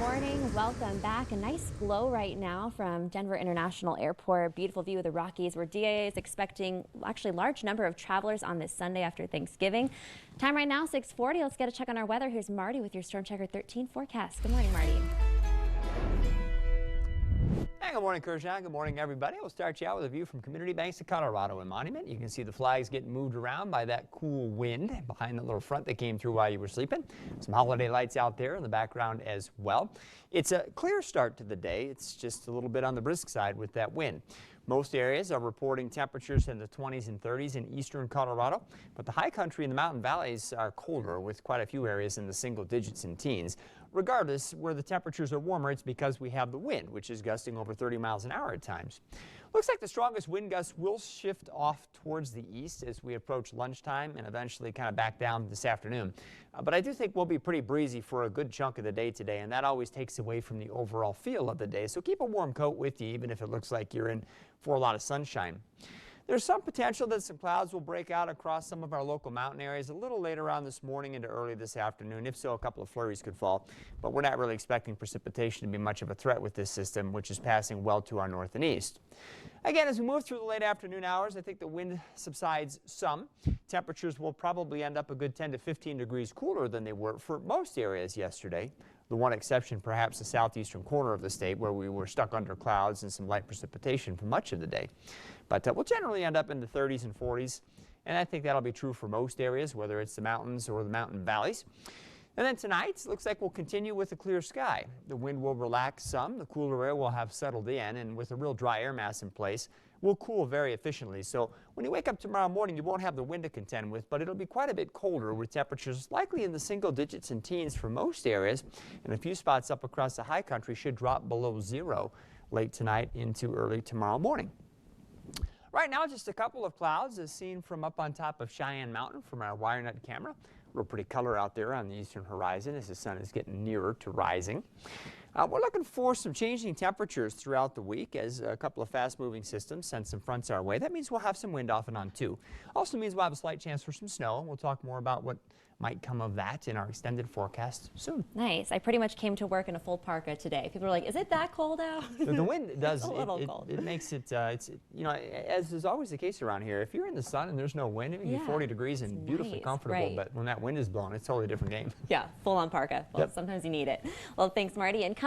morning. Welcome back. A nice glow right now from Denver International Airport. Beautiful view of the Rockies, where DIA is expecting actually a large number of travelers on this Sunday after Thanksgiving. Time right now, 6:40. Let's get a check on our weather. Here's Marty with your Storm Checker 13 forecast. Good morning, Marty. Hey, good morning, Kershaw. Good morning, everybody. We'll start you out with a view from Community Banks of Colorado and Monument. You can see the flags getting moved around by that cool wind behind the little front that came through while you were sleeping. Some holiday lights out there in the background as well. It's a clear start to the day. It's just a little bit on the brisk side with that wind. Most areas are reporting temperatures in the 20s and 30s in eastern Colorado, but the high country and the mountain valleys are colder, with quite a few areas in the single digits and teens. Regardless, where the temperatures are warmer, it's because we have the wind, which is gusting over 30 miles an hour at times. Looks like the strongest wind gusts will shift off towards the east as we approach lunchtime and eventually kind of back down this afternoon. But I do think we'll be pretty breezy for a good chunk of the day today, and that always takes away from the overall feel of the day. So keep a warm coat with you, even if it looks like you're in for a lot of sunshine. There's some potential that some clouds will break out across some of our local mountain areas a little later on this morning into early this afternoon. If so, a couple of flurries could fall, but we're not really expecting precipitation to be much of a threat with this system, which is passing well to our north and east. Again, as we move through the late afternoon hours, I think the wind subsides some. Temperatures will probably end up a good 10 to 15 degrees cooler than they were for most areas yesterday. The one exception, perhaps the southeastern corner of the state, where we were stuck under clouds and some light precipitation for much of the day. But we'll generally end up in the 30s and 40s, and I think that'll be true for most areas, whether it's the mountains or the mountain valleys. And then tonight, looks like we'll continue with a clear sky. The wind will relax some, the cooler air will have settled in, and with a real dry air mass in place, we'll cool very efficiently. So when you wake up tomorrow morning, you won't have the wind to contend with, but it'll be quite a bit colder, with temperatures likely in the single digits and teens for most areas, and a few spots up across the high country should drop below zero late tonight into early tomorrow morning. Right now, just a couple of clouds as seen from up on top of Cheyenne Mountain from our WireNet camera. Real pretty color out there on the eastern horizon as the sun is getting nearer to rising. We're looking for some changing temperatures throughout the week as a couple of fast-moving systems send some fronts our way. That means we'll have some wind off and on too. Also means we'll have a slight chance for some snow. We'll talk more about what might come of that in our extended forecast soon. Nice. I pretty much came to work in a full parka today. People are like, is it that cold out? The wind does, a little cold. It makes it, it's, you know, as is always the case around here, if you're in the sun and there's no wind, it can be 40 degrees and beautifully comfortable, right. But when that wind is blowing, it's a totally different game. Yeah, full on parka. Well, Yep. Sometimes you need it. Well, thanks, Marty. And coming